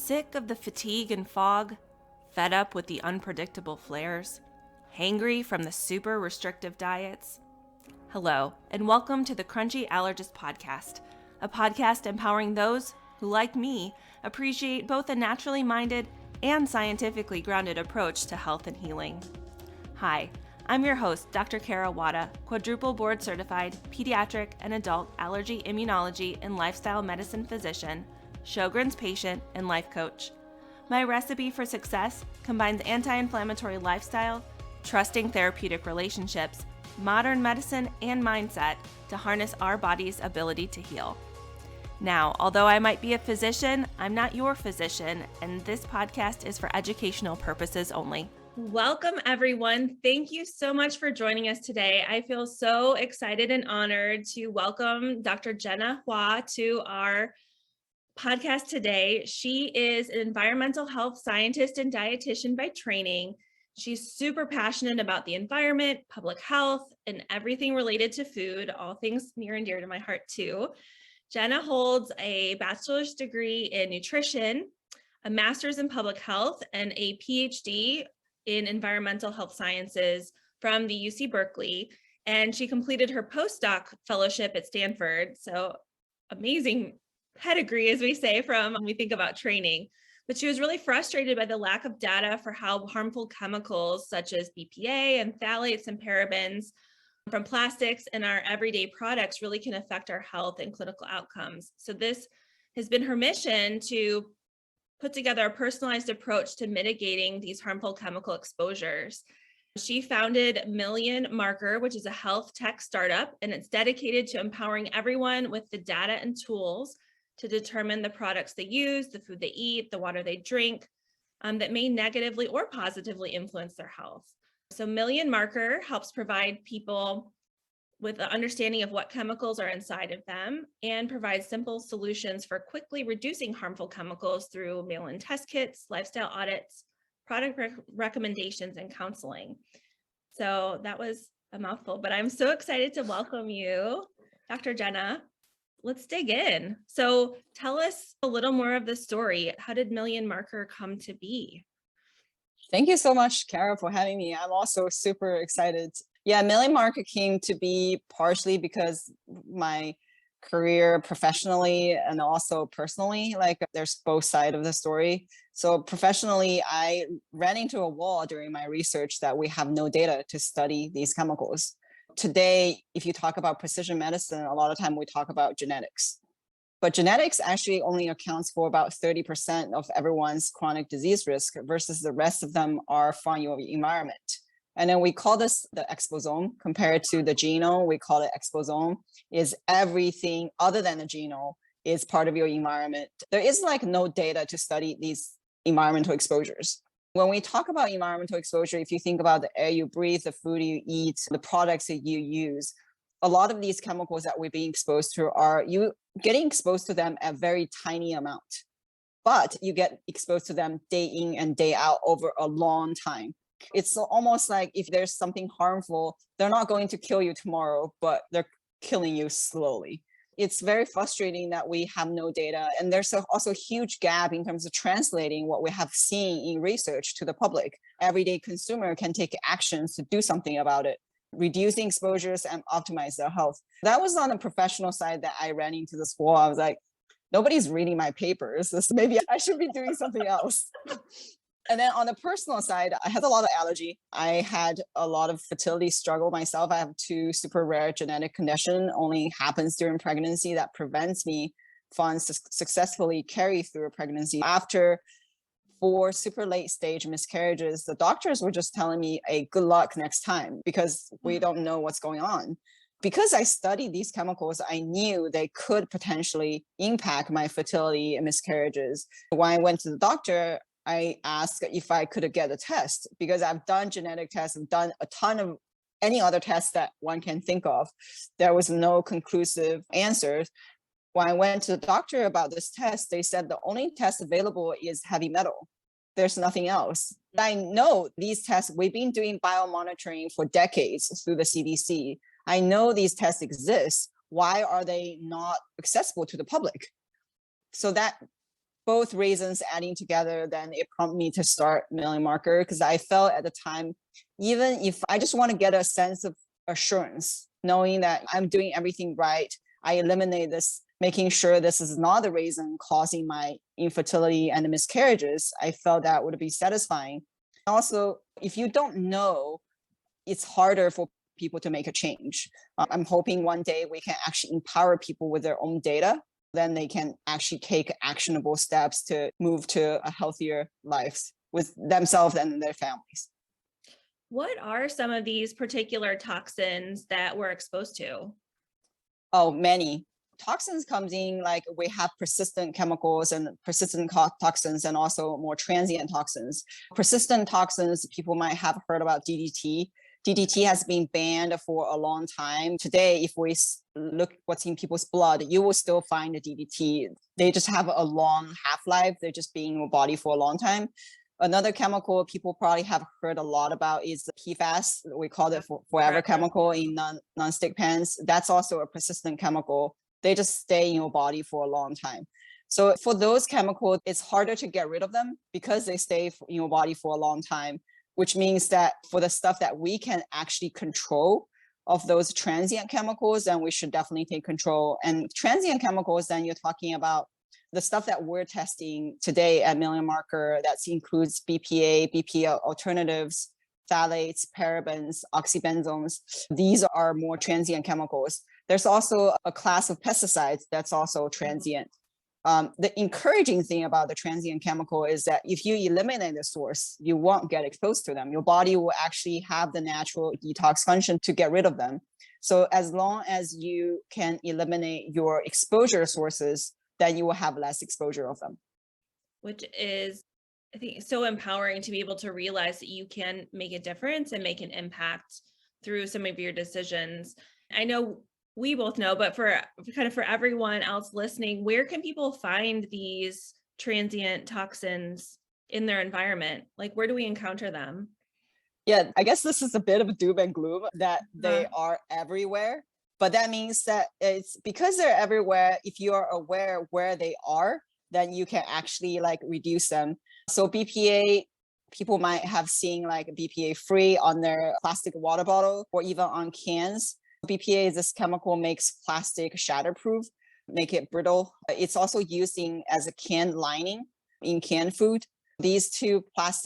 Sick of the fatigue and fog? Fed up with the unpredictable flares? Hangry from the super restrictive diets? Hello, and welcome to the Crunchy Allergist Podcast, a podcast empowering those who, like me, appreciate both a naturally minded and scientifically grounded approach to health and healing. Hi, I'm your host, Dr. Kara Wada, quadruple board certified pediatric and adult allergy immunology and lifestyle medicine physician, Sjogren's patient, and life coach. My recipe for success combines anti-inflammatory lifestyle, trusting therapeutic relationships, modern medicine, and mindset to harness our body's ability to heal. Now, although I might be a physician, I'm not your physician, and this podcast is for educational purposes only. Welcome, everyone. Thank you so much for joining us today. I feel so excited and honored to welcome Dr. Jenna Hua to our podcast today. She is an environmental health scientist and dietitian by training. She's super passionate about the environment, public health, and everything related to food, all things near and dear to my heart too. Jenna holds a bachelor's degree in nutrition, a master's in public health, and a PhD in environmental health sciences from the UC Berkeley. And she completed her postdoc fellowship at Stanford. So amazing pedigree, as we say, from when we think about training. But she was really frustrated by the lack of data for how harmful chemicals such as BPA and phthalates and parabens from plastics and our everyday products really can affect our health and clinical outcomes. So this has been her mission to put together a personalized approach to mitigating these harmful chemical exposures. She founded Million Marker, which is a health tech startup, and it's dedicated to empowering everyone with the data and tools to determine the products they use, the food they eat, the water they drink, that may negatively or positively influence their health. So Million Marker helps provide people with an understanding of what chemicals are inside of them and provides simple solutions for quickly reducing harmful chemicals through mail-in test kits, lifestyle audits, product recommendations, and counseling. So that was a mouthful, but I'm so excited to welcome you, Dr. Jenna. Let's dig in. So tell us a little more of the story. How did Million Marker come to be? Thank you so much, Kara, for having me. I'm also super excited. Yeah, Million Marker came to be partially because my career professionally and also personally, like there's both sides of the story. So professionally, I ran into a wall during my research that we have no data to study these chemicals. Today, if you talk about precision medicine, a lot of time we talk about genetics. But genetics actually only accounts for about 30% of everyone's chronic disease risk versus the rest of them are from your environment. And then we call this the exposome. Compared to the genome, we call it exposome. Is everything other than the genome is part of your environment. There is like no data to study these environmental exposures. When we talk about environmental exposure, if you think about the air you breathe, the food you eat, the products that you use, a lot of these chemicals that we're being exposed to are you getting exposed to them at very tiny amount, but you get exposed to them day in and day out over a long time. It's almost like if there's something harmful, they're not going to kill you tomorrow, but they're killing you slowly. It's very frustrating that we have no data. And there's also a huge gap in terms of translating what we have seen in research to the public. Everyday consumer can take actions to do something about it, reducing exposures and optimize their health. That was on the professional side that I ran into this wall. I was like, nobody's reading my papers. So maybe I should be doing something else. And then on the personal side, I had a lot of allergy. I had a lot of fertility struggle myself. I have 2 super rare genetic conditions, only happens during pregnancy that prevents me from successfully carry through a pregnancy. After 4 super late stage miscarriages, the doctors were just telling me, hey, good luck next time, because we don't know what's going on. Because I studied these chemicals, I knew they could potentially impact my fertility and miscarriages. When I went to the doctor, I asked if I could get a test because I've done genetic tests, I've done a ton of any other tests that one can think of. There was no conclusive answers. When I went to the doctor about this test, they said the only test available is heavy metal. There's nothing else. I know these tests, we've been doing biomonitoring for decades through the CDC. I know these tests exist. Why are they not accessible to the public? So that both reasons adding together, then it prompted me to start Millie Marker, because I felt at the time, even if I just want to get a sense of assurance, knowing that I'm doing everything right, I eliminate this, making sure this is not the reason causing my infertility and the miscarriages, I felt that would be satisfying. Also, if you don't know, it's harder for people to make a change. I'm hoping one day we can actually empower people with their own data. Then they can actually take actionable steps to move to a healthier life with themselves and their families. What are some of these particular toxins that we're exposed to? Oh, many. Toxins comes in, like we have persistent chemicals and persistent toxins, and also more transient toxins. Persistent toxins, people might have heard about DDT. DDT has been banned for a long time. Today, if we look what's in people's blood, you will still find the DDT. They just have a long half-life. They're just being in your body for a long time. Another chemical people probably have heard a lot about is the PFAS. We call it forever chemical in non-stick pans. That's also a persistent chemical. They just stay in your body for a long time. So for those chemicals, it's harder to get rid of them because they stay in your body for a long time, which means that for the stuff that we can actually control of those transient chemicals, then we should definitely take control. And transient chemicals, then you're talking about the stuff that we're testing today at Millie Marker, that includes BPA, BPA alternatives, phthalates, parabens, oxybenzones. These are more transient chemicals. There's also a class of pesticides that's also transient. The encouraging thing about the transient chemical is that if you eliminate the source, you won't get exposed to them. Your body will actually have the natural detox function to get rid of them. So as long as you can eliminate your exposure sources, then you will have less exposure of them. Which is, I think, so empowering to be able to realize that you can make a difference and make an impact through some of your decisions. I know we both know, but for everyone else listening, where can people find these transient toxins in their environment? Like, where do we encounter them? Yeah, I guess this is a bit of a doom and gloom that they are everywhere. But that means that it's because they're everywhere. If you are aware where they are, then you can actually like reduce them. So BPA, people might have seen like BPA free on their plastic water bottle or even on cans. BPA is this chemical makes plastic shatterproof, make it brittle. It's also used as a can lining in canned food. These two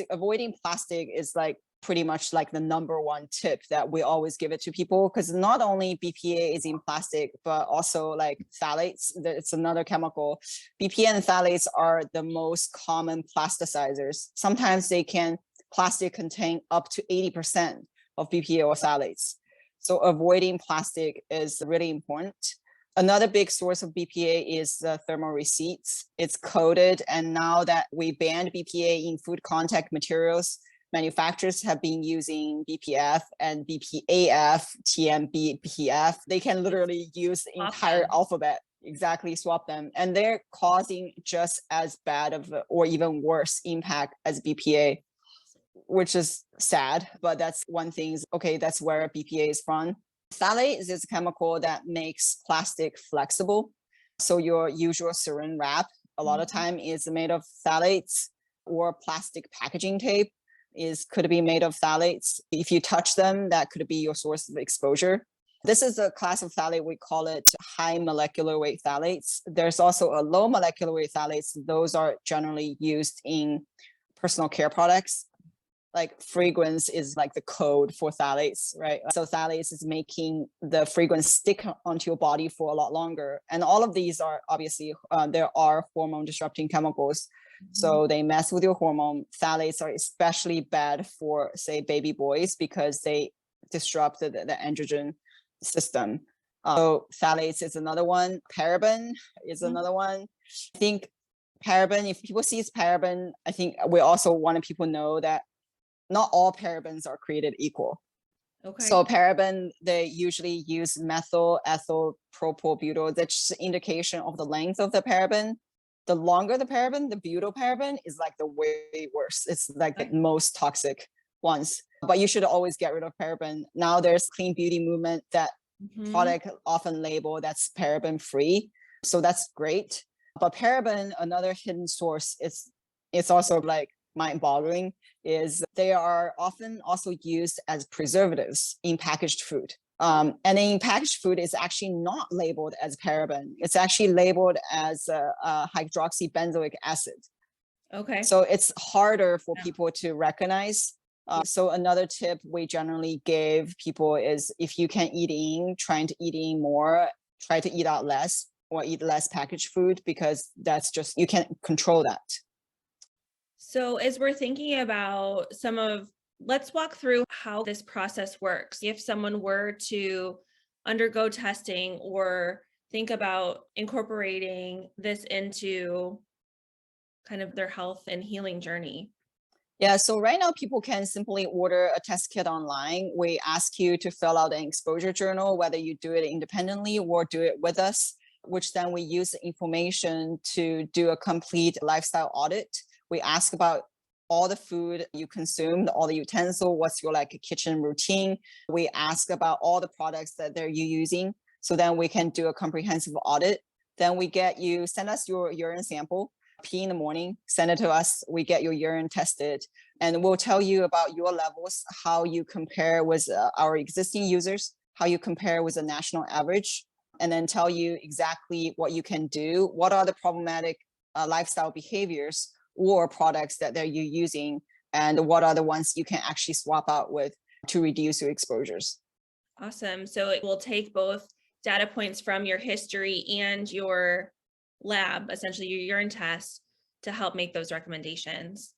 avoiding plastic is like pretty much like the number one tip that we always give it to people, because not only BPA is in plastic, but also like phthalates, it's another chemical. BPA and phthalates are the most common plasticizers. Sometimes plastic contain up to 80% of BPA or phthalates. So avoiding plastic is really important. Another big source of BPA is the thermal receipts. It's coated, and now that we banned BPA in food contact materials, manufacturers have been using BPF and BPAF, TMBPF. They can literally use the entire alphabet, exactly swap them. And they're causing just as bad of or even worse impact as BPA, which is sad, but that's one thing. Okay, that's where BPA is from. Phthalate is a chemical that makes plastic flexible. So your usual saran wrap, a lot of time is made of phthalates, or plastic packaging tape could be made of phthalates. If you touch them, that could be your source of exposure. This is a class of phthalate, we call it high molecular weight phthalates. There's also a low molecular weight phthalates. Those are generally used in personal care products. Like fragrance is like the code for phthalates, right? So phthalates is making the fragrance stick onto your body for a lot longer. And all of these are obviously, there are hormone disrupting chemicals. So they mess with your hormone. Phthalates are especially bad for, say, baby boys because they disrupt the androgen system. So phthalates is another one. Paraben is another one. I think paraben, if people see paraben, I think we also want people to know that not all parabens are created equal. Okay. So paraben, they usually use methyl, ethyl, propyl, butyl. That's just an indication of the length of the paraben. The longer the paraben, the butyl paraben is like the way worse. It's like the most toxic ones. But you should always get rid of paraben. Now there's clean beauty movement that product often label that's paraben free. So that's great. But paraben, another hidden source, it's also like mind-boggling, is they are often also used as preservatives in packaged food. And in packaged food, it's actually not labeled as paraben. It's actually labeled as hydroxybenzoic acid. Okay. So it's harder for Yeah. people to recognize. So another tip we generally give people is if you can trying to eat in more, try to eat out less or eat less packaged food, because that's just, you can't control that. So as we're thinking about let's walk through how this process works. If someone were to undergo testing or think about incorporating this into kind of their health and healing journey. Yeah, so right now people can simply order a test kit online. We ask you to fill out an exposure journal, whether you do it independently or do it with us, which then we use the information to do a complete lifestyle audit. We ask about all the food you consumed, all the utensil, what's your like kitchen routine. We ask about all the products that you using. So then we can do a comprehensive audit. Then send us your urine sample, pee in the morning, send it to us. We get your urine tested, and we'll tell you about your levels, how you compare with our existing users, how you compare with the national average, and then tell you exactly what you can do, what are the problematic lifestyle behaviors or products that you're using, and what are the ones you can actually swap out with to reduce your exposures. Awesome. So it will take both data points from your history and your lab, essentially your urine test, to help make those recommendations.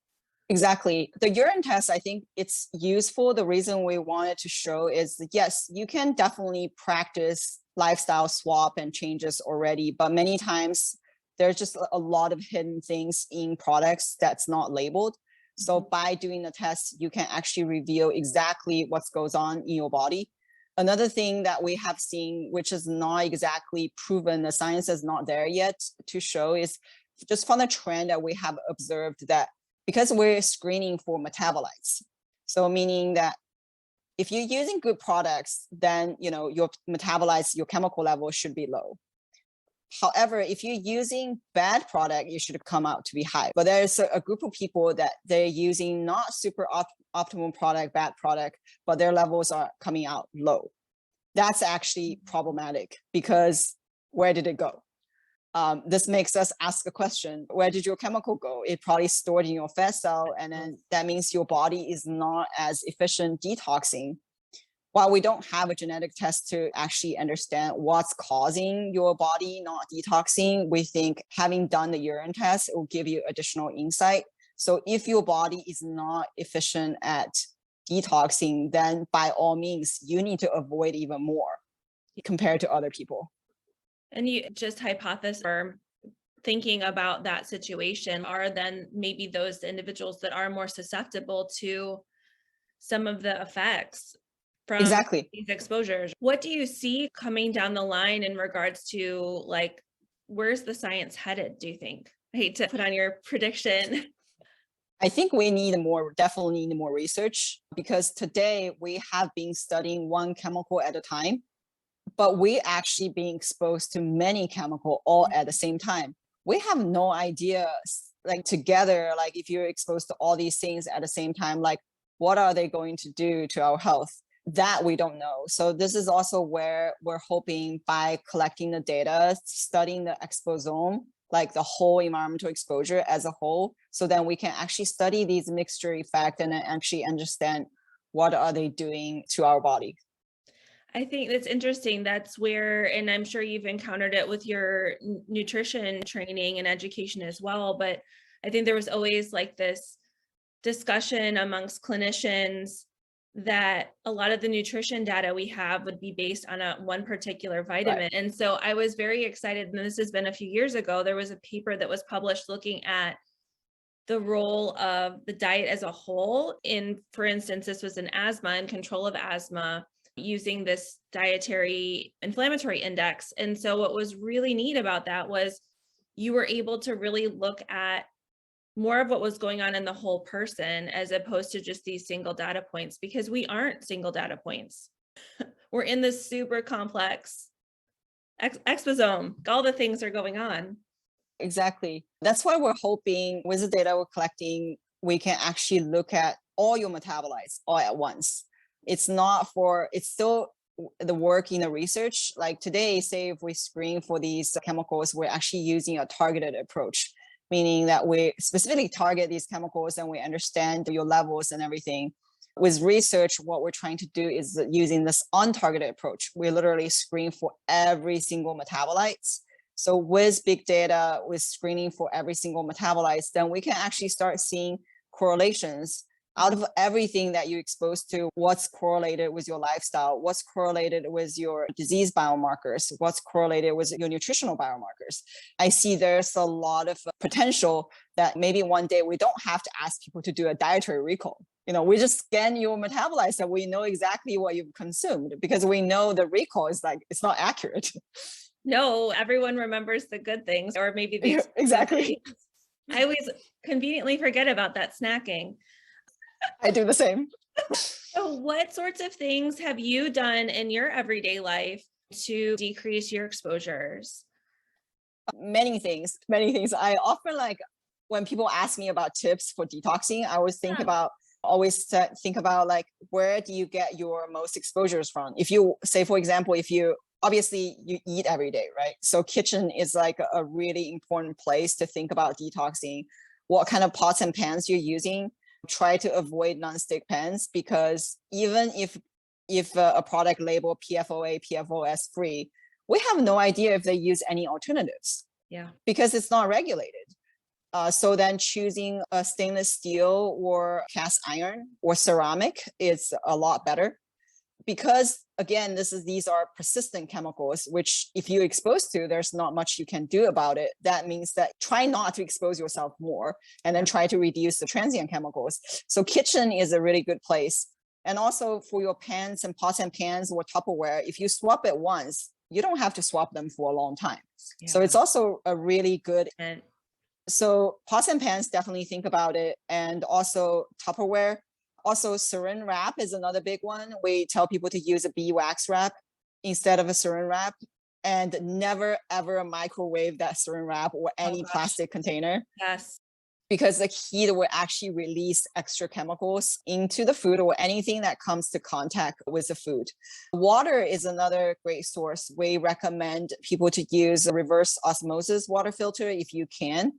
Exactly. The urine test, I think it's useful. The reason we wanted to show is that, yes, you can definitely practice lifestyle swap and changes already, but many times there's just a lot of hidden things in products that's not labeled. So by doing the test, you can actually reveal exactly what goes on in your body. Another thing that we have seen, which is not exactly proven, the science is not there yet to show, is just from the trend that we have observed that because we're screening for metabolites. So meaning that if you're using good products, then your metabolites, your chemical level should be low. However, if you're using bad product, you should come out to be high. But there's a group of people that they're using not super optimal product, bad product, but their levels are coming out low. That's actually problematic, because where did it go? This makes us ask a question: where did your chemical go? It probably stored in your fat cell, and then that means your body is not as efficient detoxing. While we don't have a genetic test to actually understand what's causing your body not detoxing, we think having done the urine test, it will give you additional insight. So if your body is not efficient at detoxing, then by all means, you need to avoid even more compared to other people. And you just hypothesize or thinking about that situation are then maybe those individuals that are more susceptible to some of the effects from Exactly. these exposures. What do you see coming down the line in regards to, like, where's the science headed, do you think? I hate to put on your prediction. I think we definitely need more research, because today we have been studying one chemical at a time, but we actually being exposed to many chemicals all at the same time. We have no idea, like together, like if you're exposed to all these things at the same time, like what are they going to do to our health? That we don't know. So this is also where we're hoping, by collecting the data, studying the exposome, like the whole environmental exposure as a whole, so then we can actually study these mixture effects and actually understand what are they doing to our body. I think that's interesting. That's where, and I'm sure you've encountered it with your nutrition training and education as well, but I think there was always like this discussion amongst clinicians that a lot of the nutrition data we have would be based on one particular vitamin. Right. And so I was very excited, and this has been a few years ago, there was a paper that was published looking at the role of the diet as a whole in, for instance, this was in asthma and control of asthma, using this dietary inflammatory index. And so what was really neat about that was you were able to really look at more of what was going on in the whole person, as opposed to just these single data points, because we aren't single data points. We're in this super complex exposome. All the things are going on. Exactly. That's why we're hoping with the data we're collecting, we can actually look at all your metabolites all at once. It's still the work in the research. Like today, say if we screen for these chemicals, we're actually using a targeted approach, meaning that we specifically target these chemicals and we understand your levels and everything. With research, what we're trying to do is using this untargeted approach. We literally screen for every single metabolites. So with big data, with screening for every single metabolites, then we can actually start seeing correlations out of everything that you're exposed to, what's correlated with your lifestyle, what's correlated with your disease biomarkers, what's correlated with your nutritional biomarkers. I see there's a lot of potential that maybe one day we don't have to ask people to do a dietary recall. We just scan your metabolites and we know exactly what you've consumed because we know the recall is it's not accurate. No, everyone remembers the good things, or maybe the exactly. I always conveniently forget about that snacking. I do the same. So what sorts of things have you done in your everyday life to decrease your exposures? Many things. I often when people ask me about tips for detoxing, I always think about like, where do you get your most exposures from? If you say, for example, obviously you eat every day, right? So kitchen is like a really important place to think about detoxing. What kind of pots and pans you're using? Try to avoid nonstick pans, because even if a product label PFOA, PFOS free, we have no idea if they use any alternatives. Yeah. Because it's not regulated. So then choosing a stainless steel or cast iron or ceramic is a lot better. Because again, these are persistent chemicals, which if you're exposed to, there's not much you can do about it. That means that try not to expose yourself more and then try to reduce the transient chemicals. So kitchen is a really good place. And also for your pans and pots and pans or Tupperware, if you swap it once, you don't have to swap them for a long time. Yeah. So it's also a really good. So pots and pans, definitely think about it. And also Tupperware. Also, saran wrap is another big one. We tell people to use a beeswax wrap instead of a saran wrap, and never ever microwave that saran wrap or any plastic container. Yes. Because the heat will actually release extra chemicals into the food or anything that comes to contact with the food. Water is another great source. We recommend people to use a reverse osmosis water filter if you can.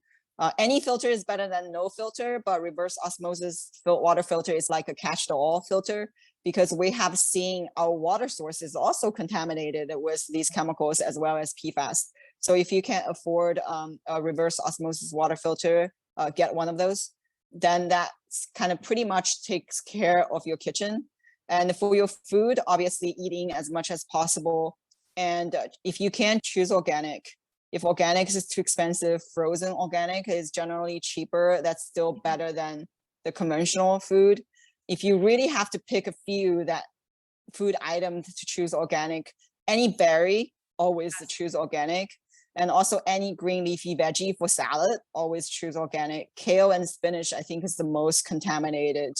Any filter is better than no filter, but reverse osmosis water filter is like a catch-all filter, because we have seen our water sources also contaminated with these chemicals as well as PFAS. So if you can't afford a reverse osmosis water filter, get one of those. Then that kind of pretty much takes care of your kitchen. And for your food, obviously eating as much as possible. And if you can, choose organic. If organic is too expensive, frozen organic is generally cheaper. That's still better than the conventional food. If you really have to pick a few that food items to choose organic, any berry, always choose organic. And also any green leafy veggie for salad, always choose organic. Kale and spinach, I think, is the most contaminated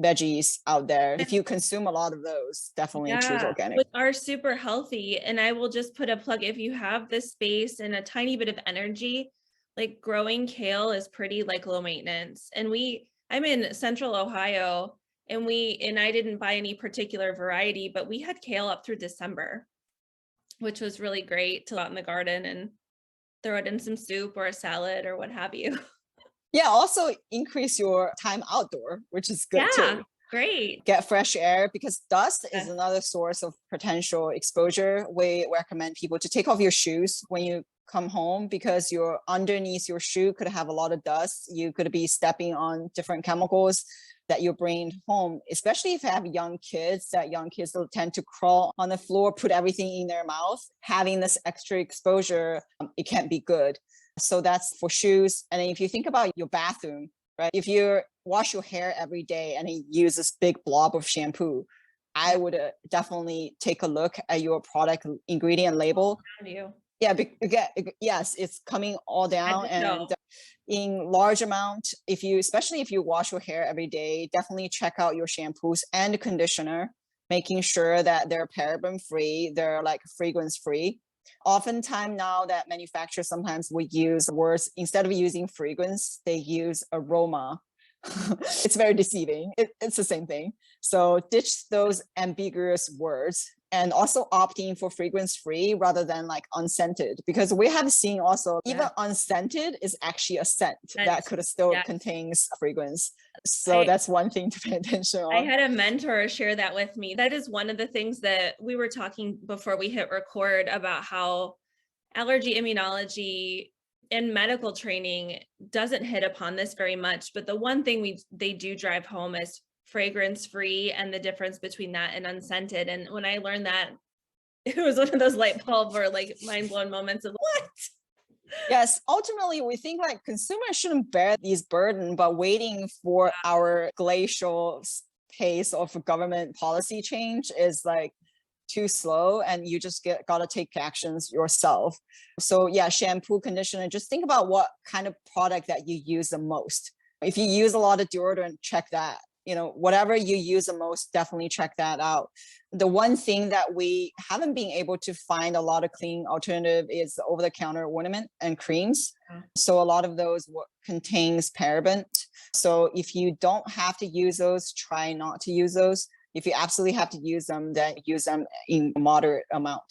veggies out there. If you consume a lot of those, definitely choose organic. Which are super healthy. And I will just put a plug, if you have the space and a tiny bit of energy, like growing kale is pretty low maintenance. And I'm in central Ohio, and I didn't buy any particular variety, but we had kale up through December, which was really great to go out in the garden and throw it in some soup or a salad or what have you. Yeah, also increase your time outdoor, which is good too. Great. Get fresh air, because dust is another source of potential exposure. We recommend people to take off your shoes when you come home, because underneath your shoe could have a lot of dust. You could be stepping on different chemicals that you bring home, especially if you have young kids. That young kids will tend to crawl on the floor, put everything in their mouth. Having this extra exposure, it can't be good. So that's for shoes. And then if you think about your bathroom, right? If you wash your hair every day and you use this big blob of shampoo, I would definitely take a look at your product ingredient label. Yeah, yes, it's coming all down, and in large amount. Especially if you wash your hair every day, definitely check out your shampoos and conditioner, making sure that they're paraben free, they're fragrance free. Oftentimes now that manufacturers sometimes will use words, instead of using fragrance, they use aroma. It's very deceiving. It's the same thing. So ditch those ambiguous words and also opting for fragrance free rather than like unscented, because we have seen also even unscented is actually a scent that could still contains fragrance. So that's one thing to pay attention on. I had a mentor share that with me. That is one of the things that we were talking before we hit record about, how allergy immunology and medical training doesn't hit upon this very much. But the one thing they do drive home is fragrance free and the difference between that and unscented. And when I learned that, it was one of those light bulb or like mind blown moments of what? Yes, ultimately, we think like consumers shouldn't bear these burden, but waiting for our glacial pace of government policy change is like too slow, and you just gotta take actions yourself. So yeah, shampoo, conditioner, just think about what kind of product that you use the most. If you use a lot of deodorant, check that. Whatever you use the most, definitely check that out. The one thing that we haven't been able to find a lot of clean alternative is over-the-counter ornament and creams. So a lot of those contains paraben. So if you don't have to use those, try not to use those. If you absolutely have to use them, then use them in moderate amount.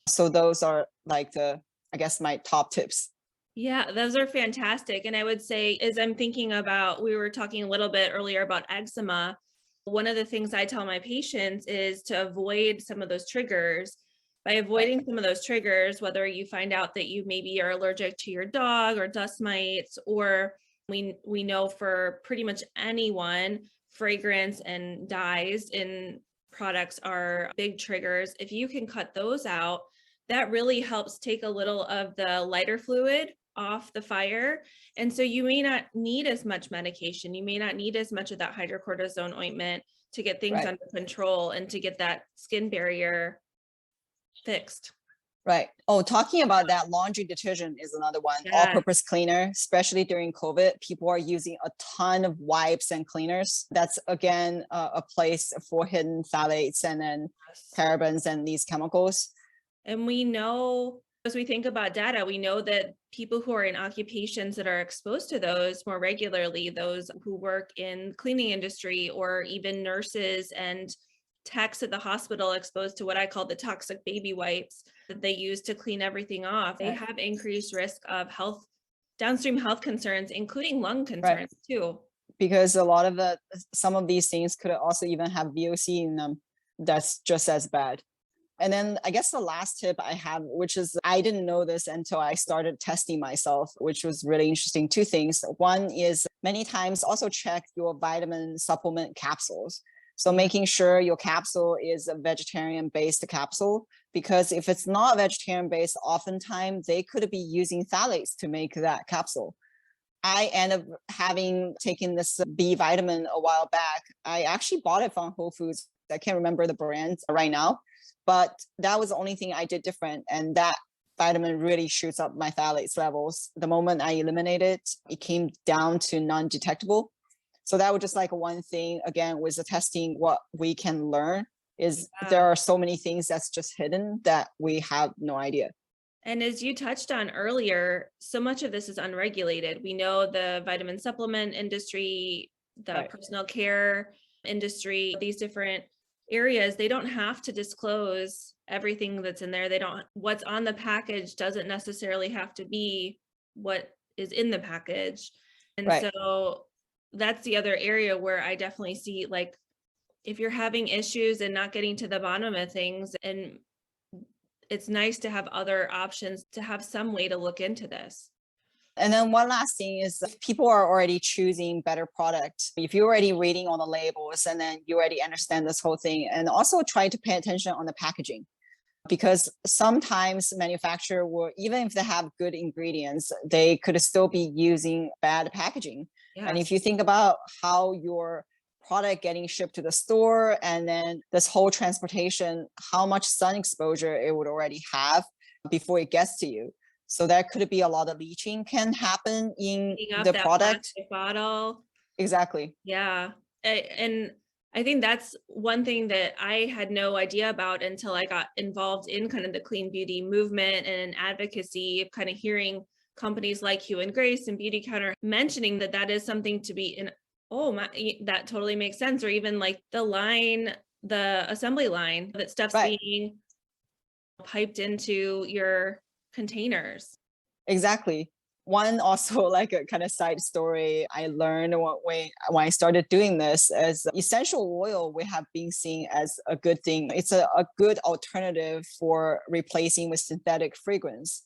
So those are like my top tips. Yeah, those are fantastic. And I would say, as I'm thinking about, we were talking a little bit earlier about eczema. One of the things I tell my patients is to avoid some of those triggers. By avoiding some of those triggers, whether you find out that you maybe are allergic to your dog or dust mites, or we know for pretty much anyone, fragrance and dyes in products are big triggers. If you can cut those out, that really helps take a little of the lighter fluid off the fire. And so you may not need as much medication. You may not need as much of that hydrocortisone ointment to get things under control and to get that skin barrier fixed. Right. Oh, talking about that, laundry detergent is another one. All-purpose cleaner, especially during COVID, people are using a ton of wipes and cleaners. That's again a place for hidden phthalates and then parabens and these chemicals. And we know, as we think about data, we know that people who are in occupations that are exposed to those more regularly, those who work in cleaning industry or even nurses and techs at the hospital exposed to what I call the toxic baby wipes that they use to clean everything off, they have increased risk of downstream health concerns, including lung concerns too. Because some of these things could also even have VOC in them. That's just as bad. And then I guess the last tip I have, which is I didn't know this until I started testing myself, which was really interesting. Two things. One is many times also check your vitamin supplement capsules. So making sure your capsule is a vegetarian-based capsule, because if it's not vegetarian-based, oftentimes they could be using phthalates to make that capsule. I end up taken this B vitamin a while back. I actually bought it from Whole Foods. I can't remember the brand right now, but that was the only thing I did different. And that vitamin really shoots up my phthalates levels. The moment I eliminated it, it came down to non-detectable. So that was just like one thing, again, with the testing, what we can learn is there are so many things that's just hidden that we have no idea. And as you touched on earlier, so much of this is unregulated. We know the vitamin supplement industry, the personal care industry, these different areas, they don't have to disclose everything that's in there. What's on the package doesn't necessarily have to be what is in the package. And so that's the other area where I definitely see, like, if you're having issues and not getting to the bottom of things, and it's nice to have other options, to have some way to look into this. And then one last thing is, if people are already choosing better product, if you're already reading on the labels and then you already understand this whole thing, and also try to pay attention on the packaging, because sometimes manufacturer will, even if they have good ingredients, they could still be using bad packaging. And if you think about how your product getting shipped to the store and then this whole transportation, how much sun exposure it would already have before it gets to you. So there could be a lot of leaching can happen in the product. Bottle. Exactly. Yeah. And I think that's one thing that I had no idea about until I got involved in kind of the clean beauty movement and advocacy, kind of hearing companies like Hue and Grace and Beauty Counter mentioning that that is something to be in. Oh my, that totally makes sense. Or even like the assembly line, that stuff's Right. being piped into your containers. Exactly. One also like a kind of side story I learned when I started doing this is essential oil we have been seen as a good thing. It's a good alternative for replacing with synthetic fragrance.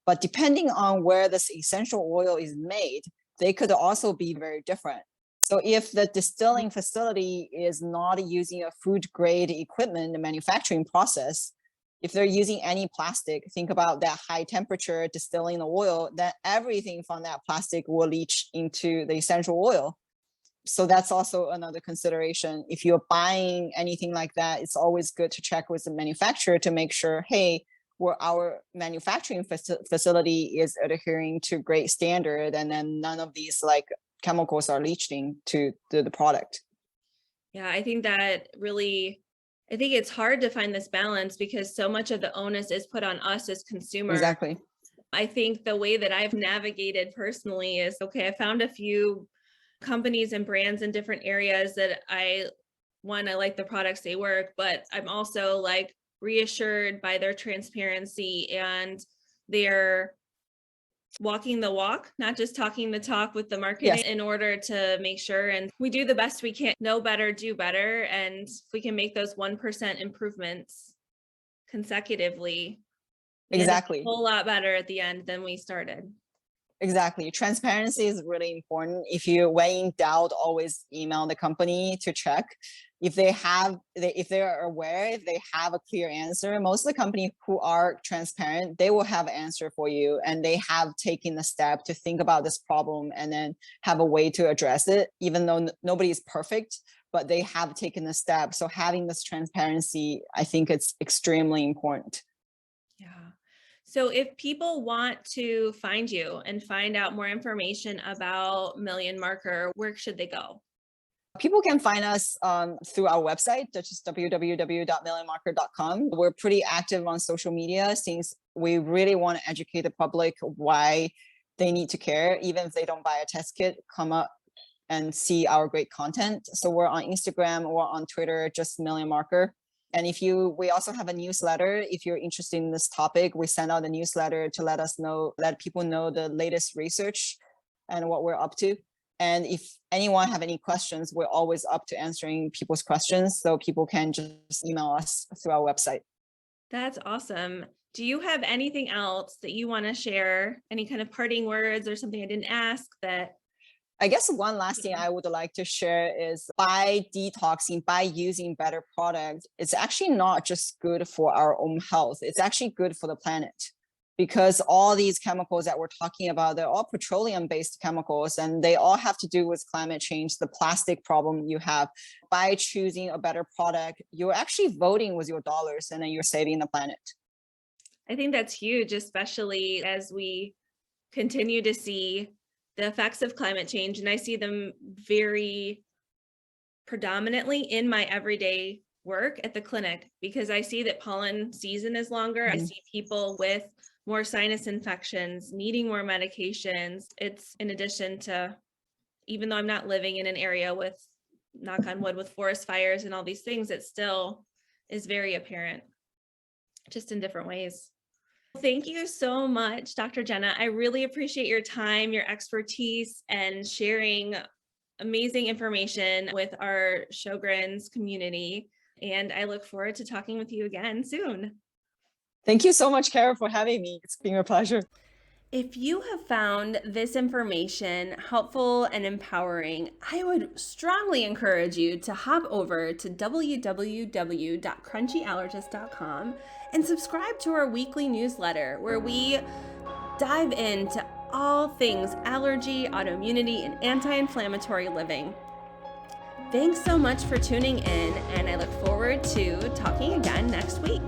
But depending on where this essential oil is made, they could also be very different. So if the distilling facility is not using a food grade equipment, the manufacturing process, if they're using any plastic, think about that high temperature distilling the oil, then everything from that plastic will leach into the essential oil. So that's also another consideration. If you're buying anything like that, it's always good to check with the manufacturer to make sure, hey, where our manufacturing facility is adhering to great standard, and then none of these like chemicals are leaching to the product. Yeah, I think that really, I think it's hard to find this balance because so much of the onus is put on us as consumers. Exactly. I think the way that I've navigated personally is, okay, I found a few companies and brands in different areas that I like the products, they work, but I'm also like reassured by their transparency and their walking the walk, not just talking the talk with the marketing, Yes, in order to make sure and we do the best we can, know better, do better. And if we can make those 1% improvements consecutively, we end up a exactly. whole lot better at the end than we started. Exactly. Transparency is really important. When in doubt, always email the company to check. If they are aware, if they have a clear answer, most of the companies who are transparent, they will have an answer for you, and they have taken the step to think about this problem and then have a way to address it, even though nobody is perfect, but they have taken the step. So having this transparency, I think it's extremely important. Yeah. So if people want to find you and find out more information about Million Marker, where should they go? People can find us through our website, which is www.millionmarker.com. We're pretty active on social media since we really want to educate the public why they need to care. Even if they don't buy a test kit, come up and see our great content. So we're on Instagram or on Twitter, just Million Marker. And we also have a newsletter. If you're interested in this topic, we send out a newsletter to let people know the latest research and what we're up to. And if anyone have any questions, we're always up to answering people's questions. So people can just email us through our website. That's awesome. Do you have anything else that you want to share? Any kind of parting words or something I didn't ask that? I guess one last thing I would like to share is by detoxing, by using better products, it's actually not just good for our own health. It's actually good for the planet, because all these chemicals that we're talking about, they're all petroleum-based chemicals, and they all have to do with climate change, the plastic problem you have. By choosing a better product, you're actually voting with your dollars, and then you're saving the planet. I think that's huge, especially as we continue to see the effects of climate change. And I see them very predominantly in my everyday work at the clinic, because I see that pollen season is longer. I see people with more sinus infections, needing more medications. It's in addition to, even though I'm not living in an area with, knock on wood, with forest fires and all these things, it still is very apparent, just in different ways. Thank you so much, Dr. Jenna. I really appreciate your time, your expertise, and sharing amazing information with our Sjogren's community. And I look forward to talking with you again soon. Thank you so much, Kara, for having me. It's been a pleasure. If you have found this information helpful and empowering, I would strongly encourage you to hop over to www.crunchyallergist.com and subscribe to our weekly newsletter, where we dive into all things allergy, autoimmunity, and anti-inflammatory living. Thanks so much for tuning in, and I look forward to talking again next week.